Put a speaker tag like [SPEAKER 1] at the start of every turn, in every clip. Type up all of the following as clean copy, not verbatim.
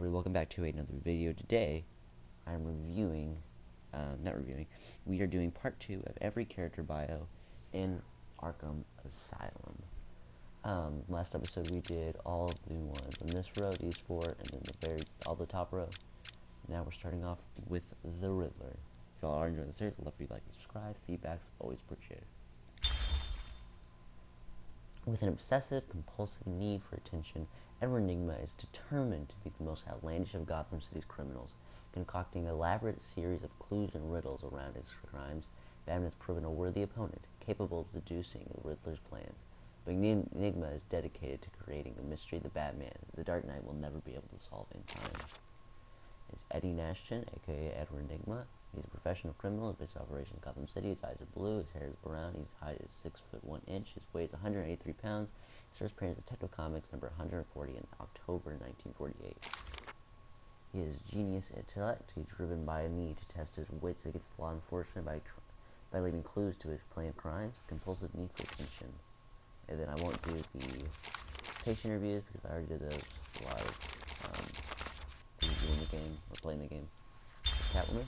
[SPEAKER 1] everybody, welcome back to another video. Today, I'm we are doing part 2 of every character bio in Arkham Asylum. Last episode we did all of the ones on this row, these 4, and then all the top row. Now we're starting off with the Riddler. If y'all are enjoying the series, I'd love for you to like and subscribe. Feedback's always appreciated. With an obsessive, compulsive need for attention, Edward Nygma is determined to be the most outlandish of Gotham City's criminals. Concocting an elaborate series of clues and riddles around his crimes, Batman has proven a worthy opponent, capable of deducing the Riddler's plans. But Nygma is dedicated to creating a mystery the Batman, the Dark Knight, will never be able to solve in time. It's Eddie Nashton, aka Edward Nygma. He's a professional criminal based in Operation Gotham City. His eyes are blue, his hair is brown, his height is 6 foot 1 inch, his weight is 183 pounds. His first appearance in Detective Comics number 140 in October 1948. He has genius intellect. He's driven by a need to test his wits against law enforcement by leaving clues to his planned crimes, compulsive need for attention. And then I won't do the patient reviews because I already did those while I was reviewing the game or playing the game. Catwoman.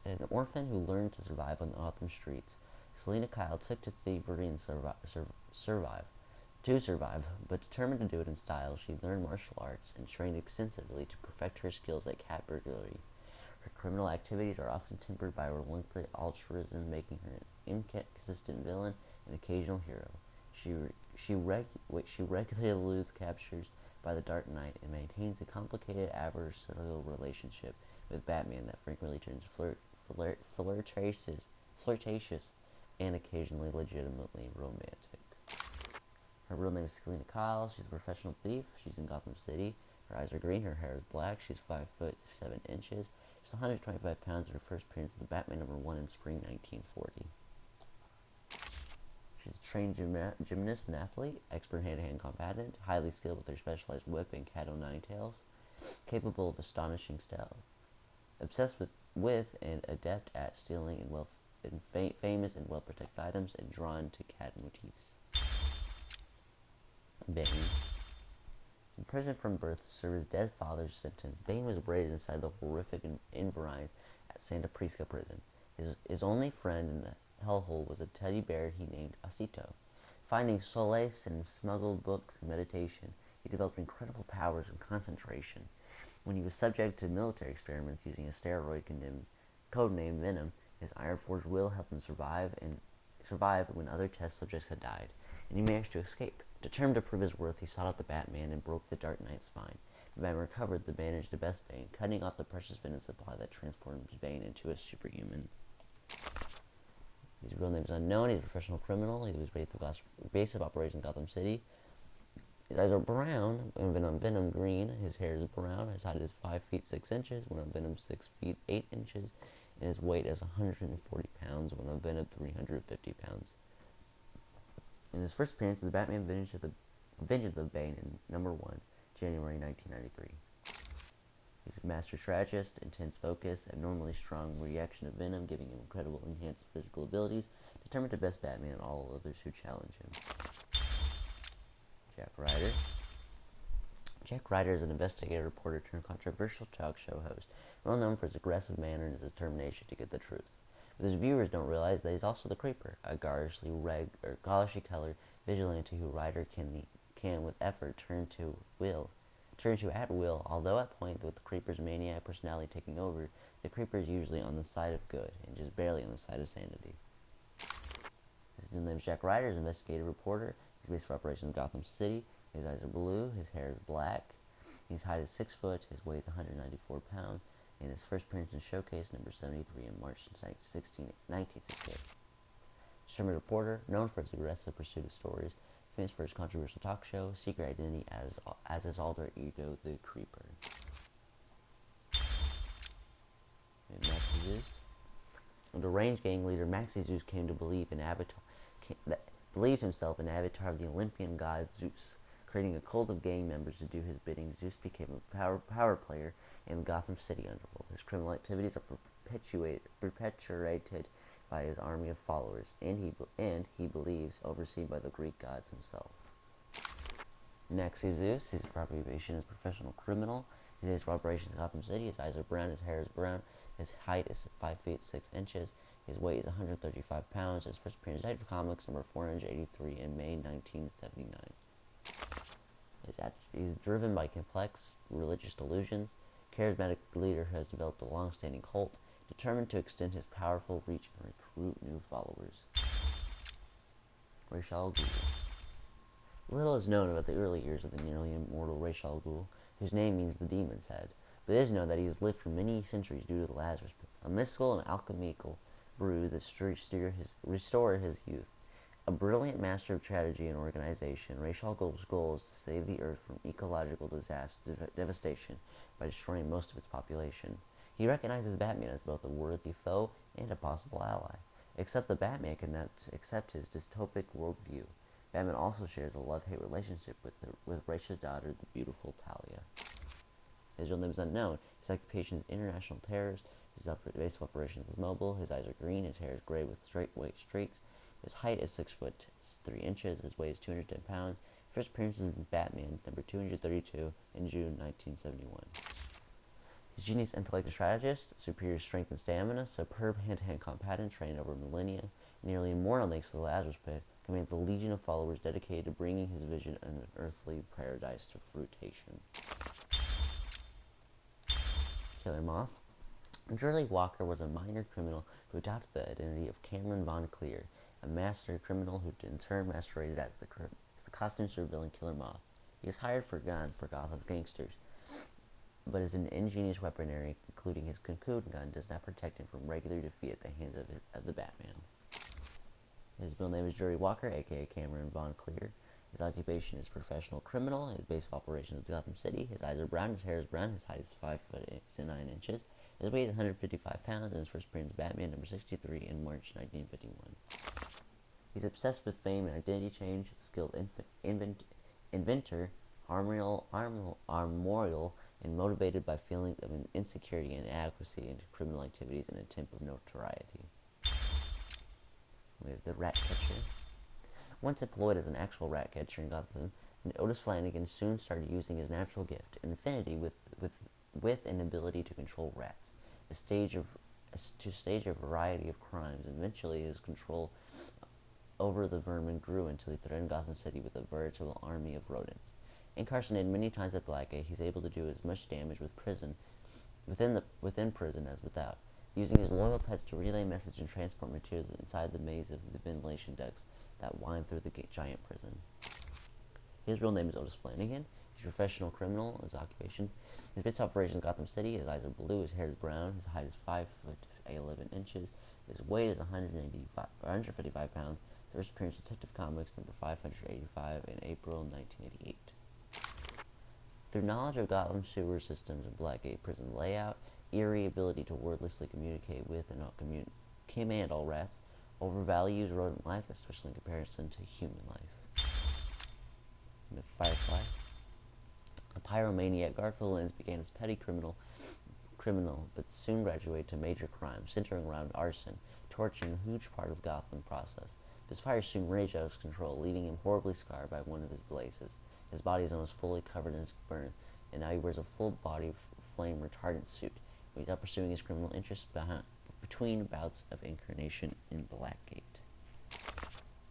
[SPEAKER 1] An orphan who learned to survive on the Gotham streets, Selina Kyle took to thievery and survive, but determined to do it in style, she learned martial arts and trained extensively to perfect her skills at cat burglary. Her criminal activities are often tempered by relentless altruism, making her an inconsistent villain and occasional hero. She regularly eludes captures by the Dark Knight and maintains a complicated adversarial relationship with Batman that frequently turns flirtatious and occasionally legitimately romantic. Her real name is Selina Kyle. She's a professional thief. She's in Gotham City. Her eyes are green. Her hair is black. She's 5 foot 7 inches. She's 125 pounds. Her first appearance is Batman number 1 in spring 1940. She's a trained gymnast and athlete, expert hand-to-hand combatant, highly skilled with her specialized whip and cat o' nine tails, capable of astonishing stealth, obsessed with and adept at stealing famous and well-protected items, and drawn to cat motifs. Bane. Imprisoned from birth to serve his dead father's sentence, Bane was raised inside the horrific environs at Santa Prisca prison. His only friend in the hellhole was a teddy bear he named Osito. Finding solace in smuggled books and meditation, he developed incredible powers and concentration. When he was subject to military experiments using a steroid codenamed Venom, his iron-forged will helped him survive when other test subjects had died, and he managed to escape. Determined to prove his worth, he sought out the Batman and broke the Dark Knight's spine. The Batman recovered the bandage to best Bane, cutting off the precious venom supply that transformed Bane into a superhuman. His real name is unknown. He's a professional criminal. He was based at the base of Operation Gotham City. His eyes are brown when on Venom green. His hair is brown. His height is 5 feet 6 inches when on Venom 6 feet 8 inches. And his weight is 140 pounds when on Venom 350 pounds. In his first appearance, the Batman Vengeance of Bane in number 1, January 1993. He's a master strategist, intense focus, abnormally strong reaction to Venom, giving him incredible enhanced physical abilities, determined to best Batman and all others who challenge him. Jack Ryder. Jack Ryder is an investigative reporter turned controversial talk show host, well known for his aggressive manner and his determination to get the truth. But his viewers don't realize that he's also the Creeper, a garishly colored vigilante who Ryder can with effort turn to at will, although at point with the Creeper's maniac personality taking over, the Creeper is usually on the side of good and just barely on the side of sanity. His name is Jack Ryder, is an investigative reporter. He's based for Operation Gotham City. His eyes are blue, his hair is black, his height is 6 foot, his weight is 194 pounds, and his first appearance in Showcase number 73 in March 1968. Sherman reporter, known for his aggressive pursuit of stories, famous for his controversial talk show, Secret Identity as his alter ego, the Creeper. And Maxi Zeus. A deranged gang leader, Maxi Zeus came to believe believed himself an avatar of the Olympian god Zeus. Creating a cult of gang members to do his bidding, Zeus became a power player in the Gotham City underworld. His criminal activities are perpetuated by his army of followers, and he believes overseen by the Greek gods himself. Maxi Zeus, his occupation is professional criminal. His base of operations in Gotham City. His eyes are brown. His hair is brown. His height is 5 feet 6 inches. His weight is 135 pounds. His first appearance in Detective Comics number 483 in May 1979. He's driven by complex religious delusions, charismatic leader who has developed a long-standing cult, determined to extend his powerful reach and recruit new followers. Ra's al Ghul. Little is known about the early years of the nearly immortal Ra's al Ghul, whose name means the demon's head, but it is known that he has lived for many centuries due to the Lazarus Pit, a mystical and alchemical brew that restored his youth. A brilliant master of strategy and organization, Ra's al Ghul's goal is to save the Earth from ecological devastation by destroying most of its population. He recognizes Batman as both a worthy foe and a possible ally, except the Batman cannot accept his dystopic worldview. Batman also shares a love-hate relationship with Ra's daughter, the beautiful Talia. His real name is unknown. His occupation is international terrorist. His base of operations is mobile. His eyes are green. His hair is gray with straight white streaks. His height is 6 foot 3 inches. His weight is 210 pounds. First appearance is in Batman number 232 in June 1971. His genius intellect and strategist, superior strength and stamina, superb hand-to-hand combatant trained over millennia, nearly immortal thanks to the Lazarus Pit, commands a legion of followers dedicated to bringing his vision of an earthly paradise to fruition. Killer Moth. Jerry Walker was a minor criminal who adopted the identity of Cameron Von Clear, a master criminal who in turn masqueraded as the costume villain Killer Moth. He is hired for Gotham's gangsters, but his ingenious weaponry, including his cocoon gun, does not protect him from regular defeat at the hands of the Batman. His real name is Jerry Walker, aka Cameron Von Clear. His occupation is professional criminal. His base of operations is Gotham City. His eyes are brown. His hair is brown. His height is 5 foot 9 inches. His weight is 155 pounds, and his first appearance is Batman number 63 in March 1951. He's obsessed with fame and identity change, skilled inventor, armorial, and motivated by feelings of insecurity and inadequacy into criminal activities in an attempt of notoriety. We have the rat catcher. Once employed as an actual rat catcher in Gotham, Otis Flanagan soon started using his natural gift, an affinity with an ability to control rats, to stage a variety of crimes. Eventually, his control over the vermin grew until he threatened Gotham City with a veritable army of rodents. Incarcerated many times at Blackgate, he's able to do as much damage within prison as without, using his loyal pets to relay messages and transport materials inside the maze of the ventilation ducts that wind through the giant prison. His real name is Otis Flanagan. He's a professional criminal. His occupation, his base of operations in Gotham City. His eyes are blue. His hair is brown. His height is 5 foot 11 inches. His weight is 155 pounds. First appearance in Detective Comics number 585 in April 1988. Through knowledge of Gotham sewer systems and Blackgate prison layout, eerie ability to wordlessly communicate with and command all rats, overvalues rodent life, especially in comparison to human life. And Firefly. A pyromaniac, Garfield Lynch began as petty criminal, but soon graduated to major crimes centering around arson, torching a huge part of Gotham process. His fire soon raged out of control, leaving him horribly scarred by one of his blazes. His body is almost fully covered in burn, and now he wears a full-body flame retardant suit. He's out pursuing his criminal interests between bouts of incarnation in Blackgate.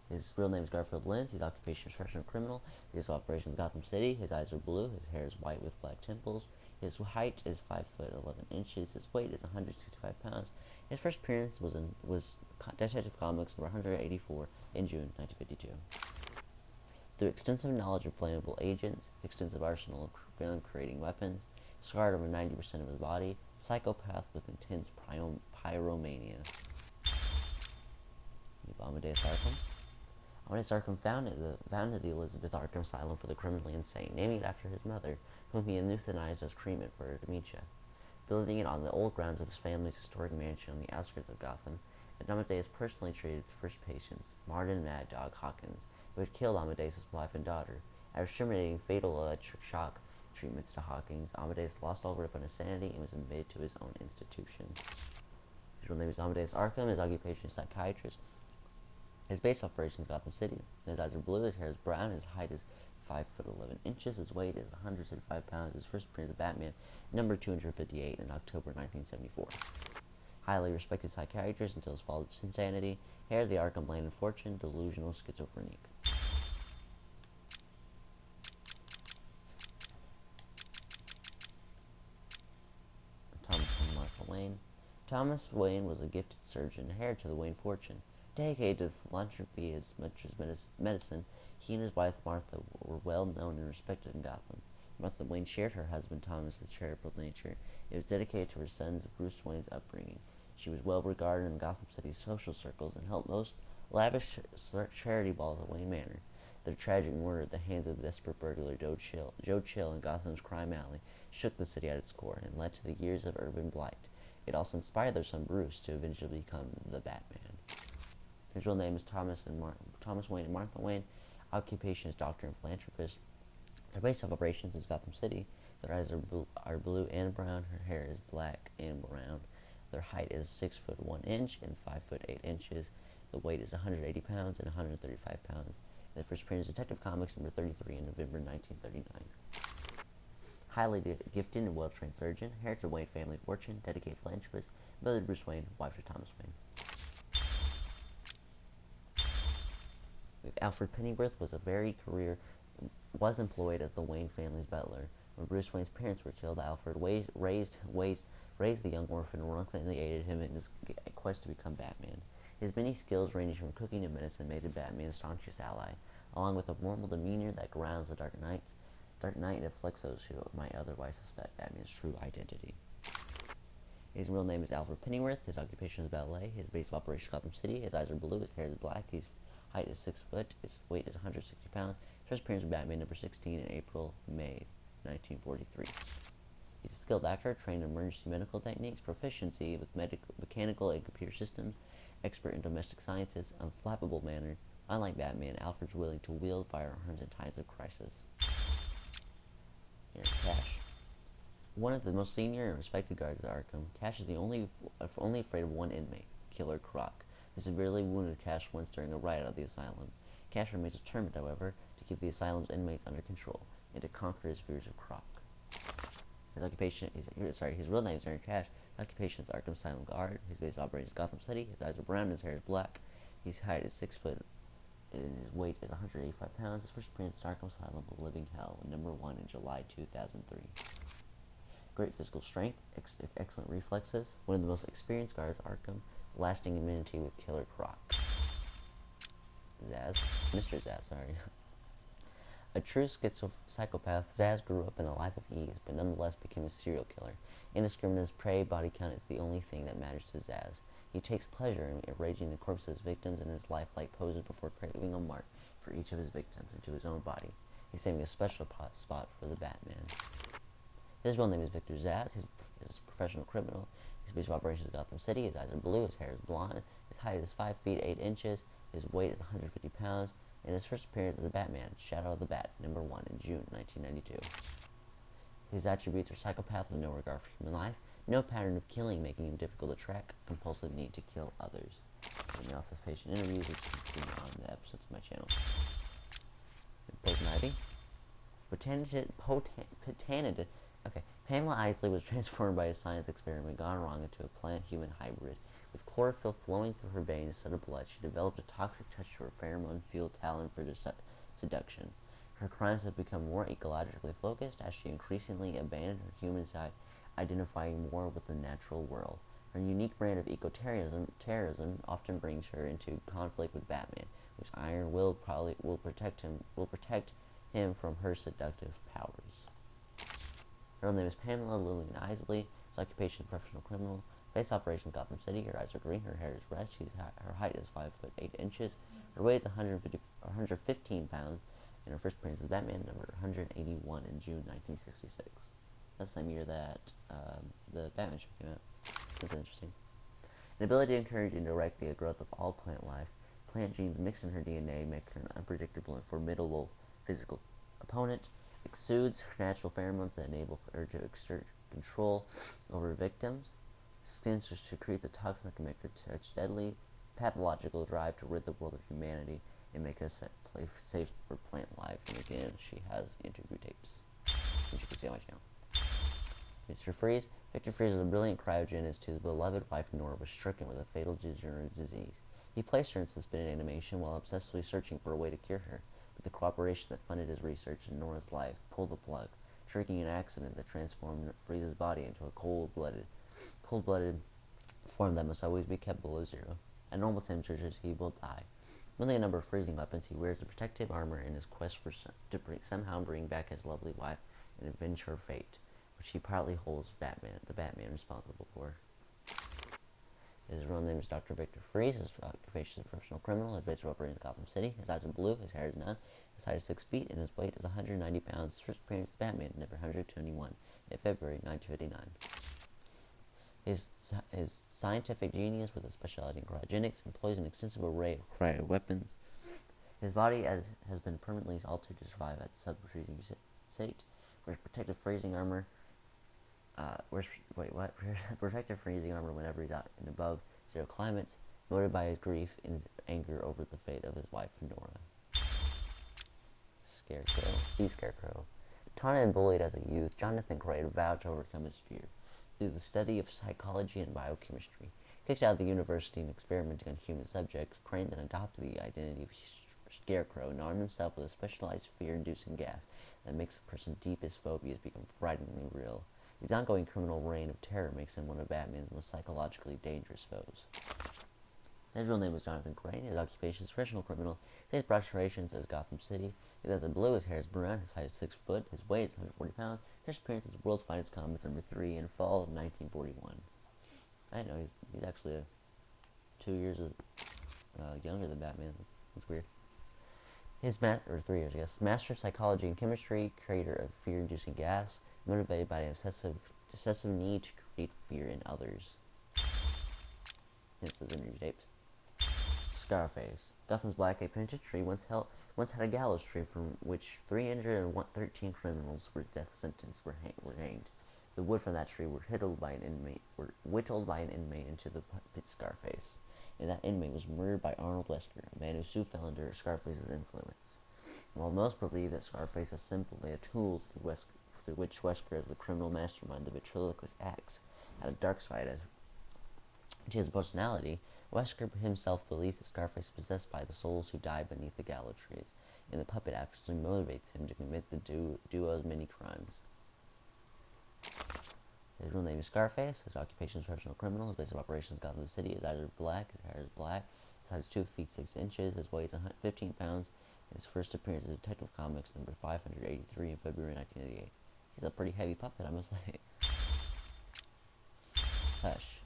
[SPEAKER 1] His real name is Garfield Lynch. His occupation is professional criminal. His operation is Gotham City. His eyes are blue. His hair is white with black temples. His height is 5 foot 11 inches. His weight is 165 pounds. His first appearance was Detective Comics number 184 in June 1952. Through extensive knowledge of flammable agents, extensive arsenal of creating weapons, scarred over 90% of his body, psychopath with intense pyromania. Amadeus Arkham. Amadeus Arkham founded the Elizabeth Arkham Asylum for the criminally insane, naming it after his mother, whom he euthanized as treatment for her dementia. Building it on the old grounds of his family's historic mansion on the outskirts of Gotham, Amadeus personally treated the first patients, Martin Mad Dog Hawkins, who had killed Amadeus' wife and daughter. After terminating fatal electric shock treatments to Hawkins, Amadeus lost all grip on his sanity and was admitted to his own institution. His real name is Amadeus Arkham. His occupation is psychiatrist. His base operation is Gotham City. His eyes are blue. His hair is brown. His height is 5 foot 11 inches. His weight is 135 pounds. His first appearance of Batman, number 258 in October 1974. Highly respected psychiatrist until his fall of insanity. Heir of the Arkham land and fortune. Delusional schizophrenic. Thomas and Martha Wayne. Thomas Wayne was a gifted surgeon, heir to the Wayne fortune. Dedicated to philanthropy as much as medicine, he and his wife Martha were well known and respected in Gotham. Martha Wayne shared her husband Thomas's charitable nature. It was dedicated to her sons Bruce Wayne's upbringing. She was well regarded in Gotham City's social circles and held most lavish charity balls at Wayne Manor. Their tragic murder at the hands of the desperate burglar Joe Chill in Gotham's crime alley shook the city at its core and led to the years of urban blight. It also inspired their son Bruce to eventually become the Batman. His real name is Thomas Wayne and Martha Wayne. Occupation is doctor and philanthropist. Their base of operations is Gotham City. Their eyes are blue and brown. Her hair is black and brown. Their height is 6 foot 1 inch and 5 foot 8 inches. The weight is 180 pounds and 135 pounds. Their first appearance is Detective Comics number 33 in November 1939. Highly gifted and well-trained surgeon, heir to Wayne family fortune, dedicated philanthropist, mother to Bruce Wayne, wife to Thomas Wayne. Alfred Pennyworth was employed as the Wayne family's butler. When Bruce Wayne's parents were killed, Alfred raised the young orphan and reluctantly aided him in his quest to become Batman. His many skills, ranging from cooking to medicine, made the Batman's staunchest ally. Along with a formal demeanor that grounds the Dark Knight reflects those who might otherwise suspect Batman's true identity. His real name is Alfred Pennyworth. His occupation is ballet. His base of operations is Gotham City. His eyes are blue. His hair is black. His height is 6 foot. His weight is 160 pounds. First appearance of Batman number 16 in May 1943. He's a skilled actor, trained in emergency medical techniques, proficiency with mechanical and computer systems, expert in domestic sciences, unflappable manner. Unlike Batman, Alfred's willing to wield firearms in times of crisis. Here's Cash. One of the most senior and respected guards at Arkham, Cash is only afraid of one inmate, Killer Croc, who severely wounded Cash once during a riot at the asylum. Cash remains determined, however, to keep the asylum's inmates under control and to conquer his fears of Croc. His real name is Aaron Cash. His occupation is Arkham Asylum guard. His base of operations is Gotham City. His eyes are brown and his hair is black. His height is 6 foot and his weight is 185 pounds. His first appearance is Arkham Asylum, Living Hell, number 1 in July 2003. Great physical strength, excellent reflexes, one of the most experienced guards at Arkham, lasting immunity with Killer Croc. Mr. Zsasz, sorry. A true psychopath, Zsasz grew up in a life of ease, but nonetheless became a serial killer. Indiscriminate prey body count is the only thing that matters to Zsasz. He takes pleasure in arranging the corpses of his victims in his lifelike poses before craving a mark for each of his victims into his own body. He's saving a special spot for the Batman. His real name is Victor Zsasz. He's a professional criminal. His base of operations is Gotham City. His eyes are blue. His hair is blonde. His height is 5 feet 8 inches. His weight is 150 pounds. And his first appearance as the Batman, Shadow of the Bat, number 1 in June 1992. His attributes are psychopath with no regard for human life, no pattern of killing making him difficult to track, compulsive need to kill others. And he also has patient interviews, which you can see on the episodes of my channel. Poison Ivy. Pamela Isley was transformed by a science experiment gone wrong into a plant-human hybrid. With chlorophyll flowing through her veins instead of blood, she developed a toxic touch to her pheromone-fueled talent for seduction. Her crimes have become more ecologically focused as she increasingly abandoned her human side, identifying more with the natural world. Her unique brand of eco-terrorism often brings her into conflict with Batman, which Iron will protect him from her seductive powers. Her real name is Pamela Lillian Isley. His occupation is professional criminal. Base operation Gotham City. Her eyes are green. Her hair is red. Her height is 5 foot 8 inches. Her weight is 115 pounds. And her first appearance is Batman number 181 in June 1966. That's the same year that the Batman show came out. That's interesting. An ability to encourage and direct the growth of all plant life. Plant genes mixed in her DNA make her an unpredictable and formidable physical opponent. Exudes natural pheromones that enable her to exert control over victims. Skins secretes a toxin that can make her touch deadly. Pathological drive to rid the world of humanity. and make a place safe for plant life. And again, she has interview tapes, which you can see on my channel. Mr. Freeze. Victor Freeze is a brilliant cryogenist whose beloved wife Nora was stricken with a fatal degenerative disease. He placed her in suspended animation while obsessively searching for a way to cure her. But the cooperation that funded his research in Nora's life pulled the plug, triggering an accident that transformed Freeze's body into a cold-blooded form that must always be kept below zero. At normal temperatures, he will die. Running a number of freezing weapons, he wears a protective armor in his quest to somehow bring back his lovely wife and avenge her fate, which he proudly holds the Batman responsible for. His real name is Dr. Victor Freeze. His occupation is a professional criminal. His base of operations is Gotham City. His eyes are blue. His hair is none. His height is 6 feet, and his weight is 190 pounds. His first appearance as Batman, number 121, in February 1959. His scientific genius, with a specialty in cryogenics, employs an extensive array of cryo weapons. His body has been permanently altered to survive at sub-freezing state, whereas protective freezing armor protective freezing armor whenever he's out in above zero climates, motivated by his grief and anger over the fate of his wife Nora. The Scarecrow. Taunted and bullied as a youth, Jonathan Crane vowed to overcome his fear through the study of psychology and biochemistry. Kicked out of the university and experimenting on human subjects, Crane then adopted the identity of Scarecrow and armed himself with a specialized fear-inducing gas that makes a person's deepest phobias become frighteningly real. His ongoing criminal reign of terror makes him one of Batman's most psychologically dangerous foes. His real name was Jonathan Crane. His occupation is professional criminal. His operations is Gotham City. His eyes are blue. His hair is brown. His height is 6 foot. His weight is 140 pounds. His appearance is the World's Finest Comics number 3 in fall of 1941. I know he's actually 2 years younger than Batman. That's weird. 3 years, I guess. Master of Psychology and Chemistry, creator of fear-inducing gas, motivated by an obsessive need to create fear in others. This is interview tapes. Scarface. Gotham's Blackgate Penitentiary once had a gallows tree from which 313 criminals with death sentence were hanged. The wood from that tree were whittled by an inmate into the pit Scarface, and that inmate was murdered by Arnold Wesker, a man who soon fell under Scarface's influence. While most believe that Scarface is simply a tool through which Wesker, as the criminal mastermind of ventriloquist acts, had a dark side to his personality, Wesker himself believes that Scarface is possessed by the souls who died beneath the gallows trees, and the puppet actually motivates him to commit the duo's many crimes. His real name is Scarface. His occupation is professional criminal. His base of operations is Gotham City. His eyes are black. His hair is black. His height is 2 feet 6 inches. His weight is 15 pounds. His first appearance is Detective Comics number 583 in February 1988. He's a pretty heavy puppet, I must say. Hush.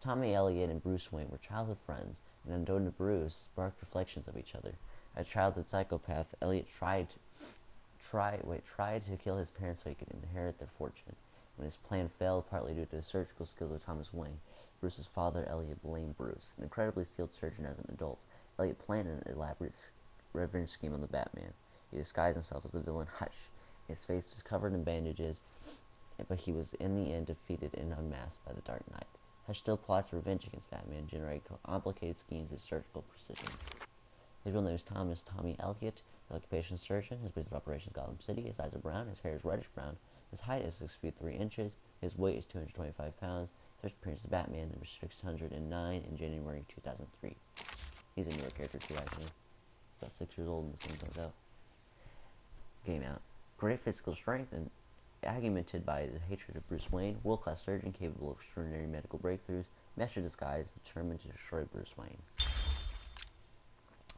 [SPEAKER 1] Tommy Elliot and Bruce Wayne were childhood friends, and unknown to Bruce, sparked reflections of each other. A childhood psychopath, Elliot tried to kill his parents so he could inherit their fortune. When his plan failed, partly due to the surgical skills of Thomas Wayne, Bruce's father, Elliot, blamed Bruce. An incredibly skilled surgeon as an adult, Elliot planned an elaborate revenge scheme on the Batman. He disguised himself as the villain Hush. His face was covered in bandages, but he was in the end defeated and unmasked by the Dark Knight. Hush still plots revenge against Batman, generating complicated schemes with surgical precision. His real name is Tommy Elliott. His occupation is surgeon. His base of operations is Gotham City. His eyes are brown. His hair is reddish brown. His height is 6 feet 3 inches. His weight is 225 pounds. First appearance is Batman, number 609 in January 2003. He's a newer character too, actually. About 6 years old and this thing comes out. Game out. Great physical strength and augmented by the hatred of Bruce Wayne, world-class surgeon capable of extraordinary medical breakthroughs, master disguise, determined to destroy Bruce Wayne.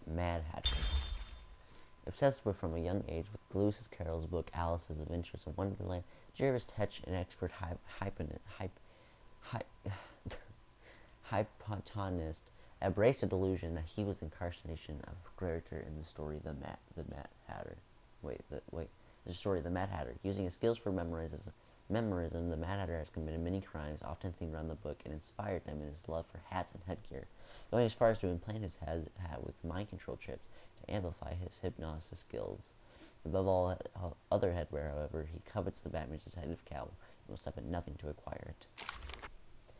[SPEAKER 1] Mad Hatter. Obsessed from a young age with Lewis Carroll's book Alice's Adventures in Wonderland, Jervis Tetch, an expert hypnotonist, embraced the delusion that he was the incarnation of a character in the story The Mad Hatter. The story of the Mad Hatter. Using his skills for memorism, the Mad Hatter has committed many crimes, often themed around the book, and inspired him in his love for hats and headgear, going as far as to implant his hat with mind control chips to amplify his hypnosis skills. Above all other headwear, however, he covets the Batman's detective cowl and will stop at nothing to acquire it.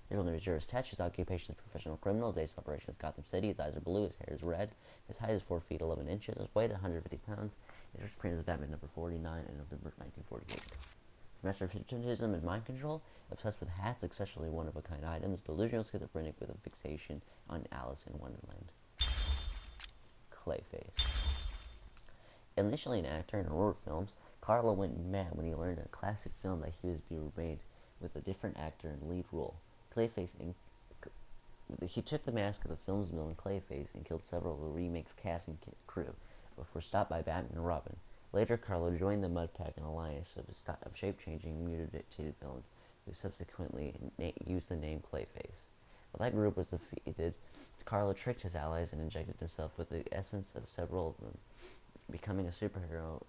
[SPEAKER 1] His real name is Juris Tetch. His occupation is professional criminal. His base of operations is Gotham City. His eyes are blue. His hair is red. His height is 4 feet 11 inches. His weight is 150 pounds. His first appearance is Batman number 49 in November 1948. Master of hypnotism and mind control, obsessed with hats, especially one-of-a-kind items, delusional schizophrenic with a fixation on Alice in Wonderland. Clayface. Initially an actor in horror films, Carlo went mad when he learned in a classic film that he was being remade with a different actor in the lead role. He took the mask of the film's villain Clayface and killed several of the remake's cast and crew before stopped by Batman and Robin. Later, Carlo joined the Mudpack, an alliance of shape-changing, mutated villains who subsequently used the name Clayface. While that group was defeated, Carlo tricked his allies and injected himself with the essence of several of them, becoming a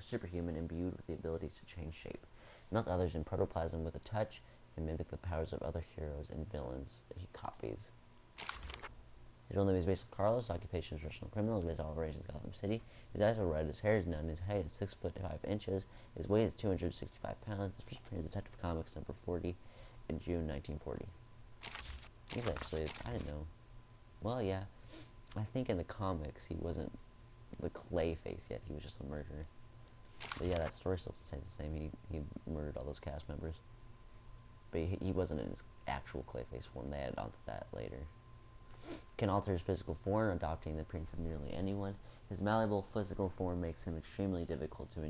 [SPEAKER 1] superhuman imbued with the abilities to change shape. Melt others in protoplasm with a touch and mimic the powers of other heroes and villains he copies. His real name is Basil Carlos. His occupation is professional criminal. His base of operations is Gotham City. His eyes are red. His hair is none. His height is 6 foot 5 inches. His weight is 265 pounds. His first appearance is Detective Comics number 40 in June 1940. He's actually, I didn't know. Well, yeah. I think in the comics he wasn't the Clayface yet. He was just a murderer. But yeah, that story still says the same. He murdered all those cast members. But he wasn't in his actual Clayface form. They added on to that later. Can alter his physical form, adopting the appearance of nearly anyone. His malleable physical form makes him extremely difficult to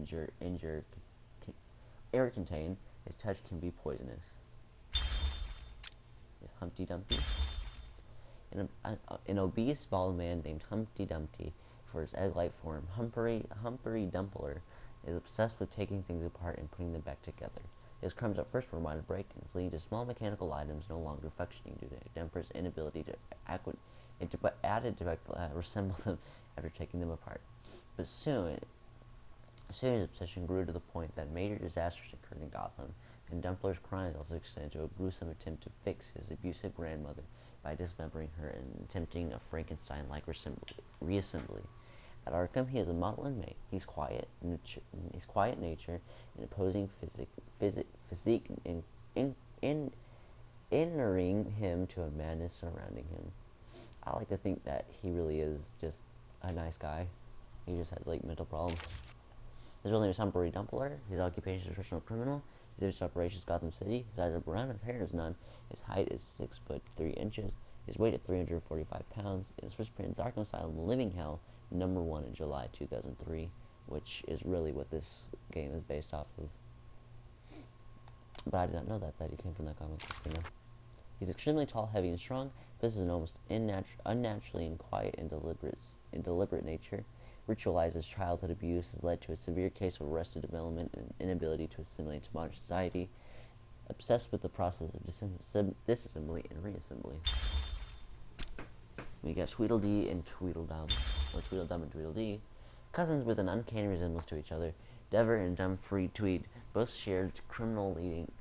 [SPEAKER 1] contain. His touch can be poisonous. Humpty Dumpty. An obese, bald man named Humpty Dumpty, for his egg-like form, Humphrey Dumpler, is obsessed with taking things apart and putting them back together. His crimes at first were minor break-ins, leading to small mechanical items no longer functioning due to Dumper's inability to reassemble them after taking them apart. But soon his obsession grew to the point that major disasters occurred in Gotham, and Dumpler's crimes also extended to a gruesome attempt to fix his abusive grandmother by dismembering her and attempting a Frankenstein-like reassembly. At Arkham, he is a model inmate. His quiet nature and imposing physique inuring him to a madness surrounding him. I like to think that he really is just a nice guy. He just has like mental problems. His real name is Humphrey Dumpler. His occupation is professional criminal. His age of operations is Gotham City. His eyes are brown. His hair is none. His height is 6 foot 3 inches. His weight is 345 pounds. His first appearance is Arkham Asylum, Living Hell, number 1 in July 2003, which is really what this game is based off of. But I did not know that he came from that comic book. You know? He's extremely tall, heavy, and strong. This is an almost unnaturally and quiet and deliberate nature. Ritualized childhood abuse has led to a severe case of arrested development and inability to assimilate to modern society. Obsessed with the process of disassembly and reassembly. We got Tweedledee and Tweedledum, or Tweedledum and Tweedledee, cousins with an uncanny resemblance to each other. Dever and Dumfries Tweed both shared criminal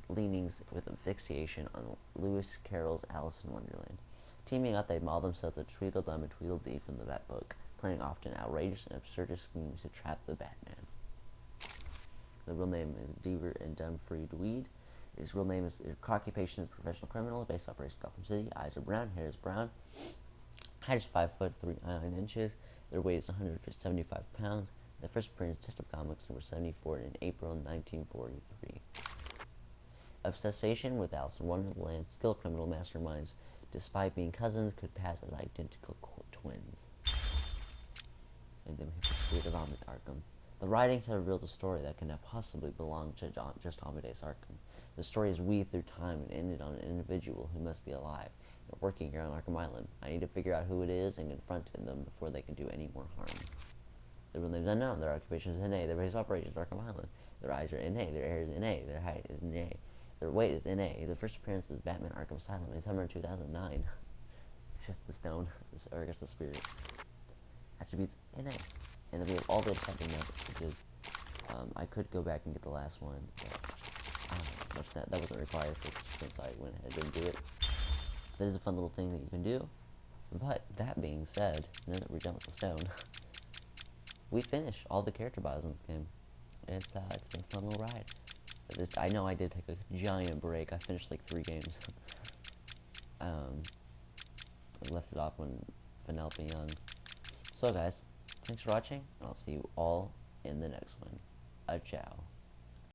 [SPEAKER 1] leanings with a fixation on Lewis Carroll's Alice in Wonderland. Teaming up, they modeled themselves as Tweedledum and Tweedledee from the Bat Book, planning often outrageous and absurd schemes to trap the Batman. The real name is Dever and Dumfries Tweed. His real name is occupation is professional criminal, based operation Gotham City. Eyes are brown, hair is brown. Height is 5 foot 9 inches. Their weight is 175 pounds. The first appearance is Detective Comics number 74 in April 1943. Obsession with Alice in Wonderland, skilled criminal masterminds, despite being cousins, could pass as identical twins. And then we have the Spirit of Arkham. The writings have revealed a story that cannot possibly belong to just Amadeus Arkham. The story is weaved through time and ended on an individual who must be alive and working here on Arkham Island. I need to figure out who it is and confront them before they can do any more harm. Their real name is unknown. Their occupation is NA. Their base of operations is Arkham Island. Their eyes are NA. Their hair is NA. Their height is NA. Their weight is NA. Their first appearance is Batman Arkham Asylum in summer 2009. It's just the stone, or I guess the spirit. Attributes NA. And then we have all the attacking methods, which is, I could go back and get the last one, but that wasn't required since I went ahead and didn't do it. That is a fun little thing that you can do. But that being said, now that we're done with the stone, we finished all the character bios in this game. It's been a fun little ride. I know I did take a giant break. I finished like 3 games. I left it off when Penelope Young. So guys, thanks for watching, and I'll see you all in the next one. Ciao.